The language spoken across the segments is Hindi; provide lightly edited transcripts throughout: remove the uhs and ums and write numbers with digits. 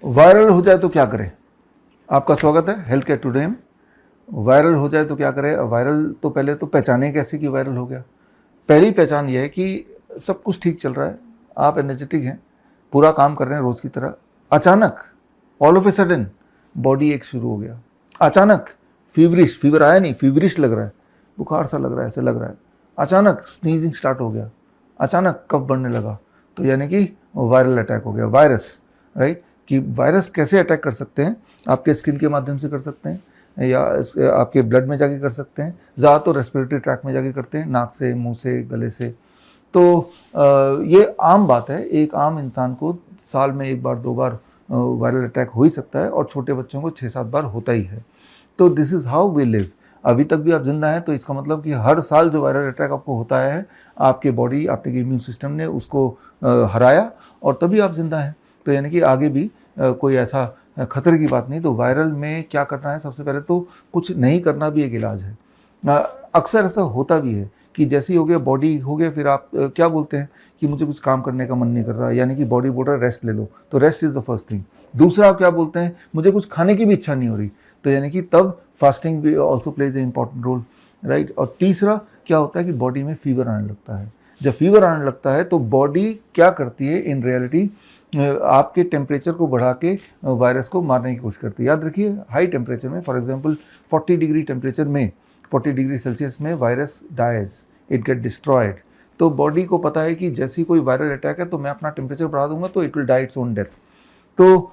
वायरल हो जाए तो क्या करें? आपका स्वागत है हेल्थ केयर टुडे में। वायरल हो जाए तो क्या करें? वायरल तो पहले तो पहचाने कैसे कि वायरल हो गया। पहली पहचान ये है कि सब कुछ ठीक चल रहा है, आप एनर्जेटिक हैं, पूरा काम कर रहे हैं रोज़ की तरह, अचानक all of a sudden body एक शुरू हो गया। अचानक फीवरिश, फीवर आया नहीं, फीवरिश लग रहा है, बुखार सा लग रहा है, ऐसे लग रहा है। अचानक स्नीजिंग स्टार्ट हो गया, अचानक कफ बढ़ने लगा, तो यानी कि वायरल अटैक हो गया। वायरस, राइट, कि वायरस कैसे अटैक कर सकते हैं? आपके स्किन के माध्यम से कर सकते हैं या आपके ब्लड में जाके कर सकते हैं। ज़्यादा तो रेस्पिरेटरी ट्रैक में जाके करते हैं, नाक से, मुंह से, गले से। तो ये आम बात है, एक आम इंसान को साल में 1 बार 2 बार वायरल अटैक हो ही सकता है, और छोटे बच्चों को 6-7 बार होता ही है। तो this is how we live. अभी तक भी आप जिंदा हैं, तो इसका मतलब कि हर साल जो वायरल अटैक आपको होता है, आपके बॉडी, आपके इम्यून सिस्टम ने उसको हराया, और तभी आप जिंदा हैं। तो यानी कि आगे भी कोई ऐसा खतरे की बात नहीं। तो वायरल में क्या करना है? सबसे पहले तो कुछ नहीं करना भी एक इलाज है। अक्सर ऐसा होता भी है कि जैसे ही हो गया, बॉडी हो गया, फिर आप क्या बोलते हैं कि मुझे कुछ काम करने का मन नहीं कर रहा, यानी कि बॉडी बोल रहा है रेस्ट ले लो, तो rest is the first thing. दूसरा आप क्या बोलते हैं? मुझे कुछ खाने की भी इच्छा नहीं हो रही, तो यानी कि तब फास्टिंग भी also plays a important role, right. और तीसरा क्या होता है कि बॉडी में फीवर आने लगता है। जब फीवर आने लगता है तो बॉडी क्या करती है इन रियलिटी, आपके टेम्परेचर को बढ़ा के वायरस को मारने की कोशिश करती है। याद रखिए, हाई टेम्परेचर में, फॉर एग्जांपल 40 डिग्री टेम्परेचर में, 40 डिग्री सेल्सियस में virus dies, it get destroyed. तो बॉडी को पता है कि जैसे ही कोई वायरल अटैक है तो मैं अपना टेम्परेचर बढ़ा दूंगा तो it will die its own death. तो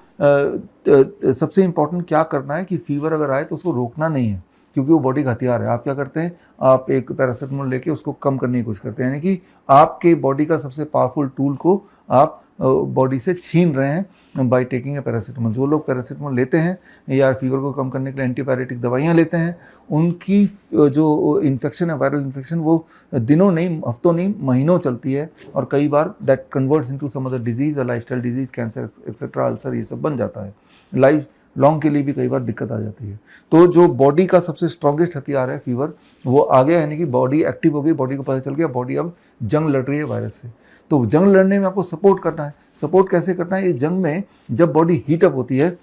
सबसे इंपॉर्टेंट क्या करना है कि फीवर अगर आए तो उसको रोकना नहीं है, क्योंकि वो बॉडी का हथियार है। आप क्या करते हैं? आप एक पैरासीटामोल लेके उसको कम करने की कोशिश करते हैं, यानी कि आपके बॉडी का सबसे पावरफुल टूल को आप बॉडी से छीन रहे हैं बाय टेकिंग ए पैरासीटामोल। जो लोग पैरासीटामोल लेते हैं या फीवर को कम करने के लिए एंटीबायोटिक दवाइयाँ लेते हैं, उनकी जो इन्फेक्शन है, वायरल इन्फेक्शन, वो दिनों नहीं, हफ्तों नहीं, महीनों चलती है, और कई बार that converts into some other disease, lifestyle disease, cancer etcetera, ulcer, ये सब बन जाता है। लाइफ लॉन्ग के लिए भी कई बार दिक्कत आ जाती है। तो जो बॉडी का सबसे स्ट्रॉन्गेस्ट हथियार है फीवर, वो आ गया, यानी कि बॉडी एक्टिव हो गई, बॉडी को पता चल गया बॉडी अब जंग लड़ रही है वायरस से। तो जंग लड़ने में आपको सपोर्ट करना है। सपोर्ट कैसे करना है? इस जंग में जब बॉडी हीटअप होती है,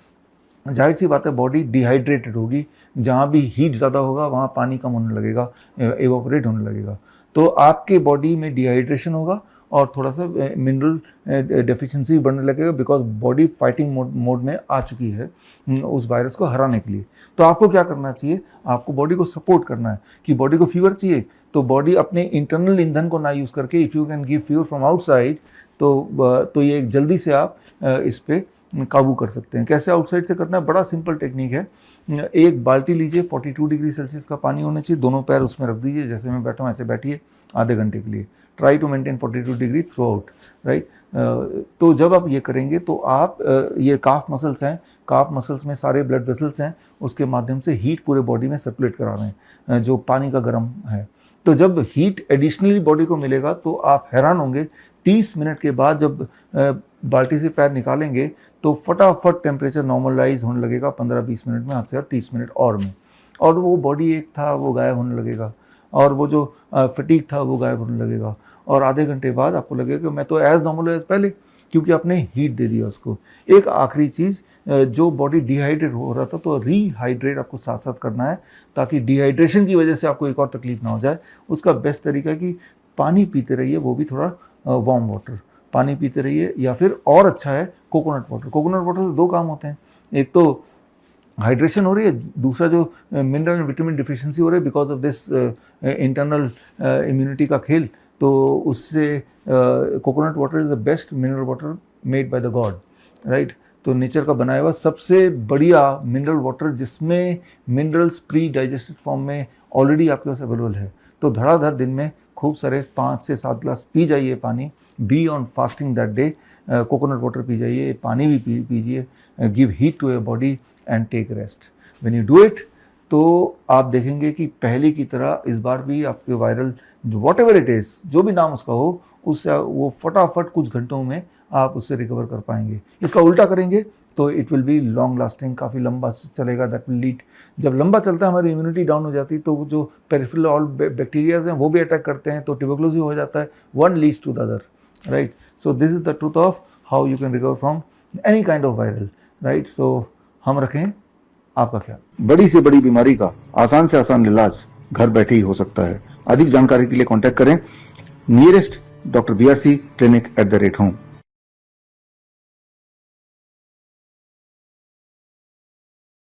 जाहिर सी बात है बॉडी डिहाइड्रेटेड होगी, जहाँ भी हीट ज़्यादा होगा वहाँ पानी कम होने लगेगा, एवोपरेट होने लगेगा, तो आपके बॉडी में डिहाइड्रेशन होगा और थोड़ा सा मिनरल डेफिशिएंसी बढ़ने लगेगा, बिकॉज बॉडी फाइटिंग मोड में आ चुकी है उस वायरस को हराने के लिए। तो आपको क्या करना चाहिए? आपको बॉडी को सपोर्ट करना है। कि बॉडी को फीवर चाहिए तो बॉडी अपने इंटरनल ईंधन को ना यूज़ करके, if you can give fever from outside, तो ये जल्दी से आप इस पर काबू कर सकते हैं। कैसे आउटसाइड से करना है? बड़ा सिंपल टेक्निक है। एक बाल्टी लीजिए, 42 डिग्री सेल्सियस का पानी होना चाहिए, दोनों पैर उसमें रख दीजिए, जैसे मैं बैठा हूँ ऐसे बैठिए आधे घंटे के लिए। Try to maintain 42 degree throughout, right. तो जब आप ये करेंगे तो आप ये काफ मसल्स हैं, काफ मसल्स में सारे ब्लड वेसल्स हैं, उसके माध्यम से हीट पूरे बॉडी में सर्कुलेट करा रहे हैं, जो पानी का गर्म है। तो जब हीट एडिशनली बॉडी को मिलेगा तो आप हैरान होंगे, 30 मिनट के बाद जब बाल्टी से पैर निकालेंगे तो फटाफट टेम्परेचर नॉर्मलाइज होने लगेगा 15-20 मिनट में, हाथ से 30 मिनट और में, और वो बॉडी एक था वो गायब होने लगेगा, और वो जो फटीक था वो गायब होने लगेगा, और आधे घंटे बाद आपको लगेगा कि मैं तो एज नॉर्मल एज पहले, क्योंकि आपने हीट दे दिया उसको। एक आखिरी चीज़, जो बॉडी डिहाइड्रेट हो रहा था तो रीहाइड्रेट आपको साथ साथ करना है, ताकि डिहाइड्रेशन की वजह से आपको एक और तकलीफ ना हो जाए। उसका बेस्ट तरीका है कि पानी पीते रहिए, वो भी थोड़ा वार्म वाटर पानी पीते रहिए, या फिर और अच्छा है कोकोनट वाटर। कोकोनट वाटर से 2 काम होते हैं, एक तो हाइड्रेशन हो रही है, दूसरा जो मिनरल एंड विटामिन डिफिशिएंसी हो रही है because of this internal immunity का खेल, तो उससे coconut water is the best mineral water made by the God, right. तो नेचर का बनाया हुआ सबसे बढ़िया मिनरल वाटर, जिसमें मिनरल्स प्री डाइजेस्टेड फॉर्म में ऑलरेडी आपके पास अवेलेबल है। तो धड़ाधड़ दिन में खूब सारे 5 से 7 ग्लास पी जाइए पानी, be on fasting that day. Coconut water पी जाइए, पानी भी पीजिए, give heat to your body and take rest. When you do it, तो आप देखेंगे कि पहले की तरह इस बार भी आपके viral what ever it is, जो भी नाम उसका हो, उससे वो फटाफट कुछ घंटों में आप उससे रिकवर कर पाएंगे। इसका उल्टा करेंगे तो it will be long lasting, काफ़ी लंबा चलेगा। दैट विल लीड, जब लंबा चलता है हमारी इम्यूनिटी डाउन हो जाती है, तो जो पेरिफेरल ऑल बैक्टीरियाज हैं वो भी अटैक करते हैं, तो ट्यूबरकुलोसिस हो जाता है। One leads to the other, right. So this is the truth of how you can recover from any kind of viral. Right. So हम रखें आपका ख्याल। बड़ी से बड़ी बीमारी का आसान से आसान इलाज घर बैठे ही हो सकता है। अधिक जानकारी के लिए कांटेक्ट करें nearest doctor BRC clinic @home।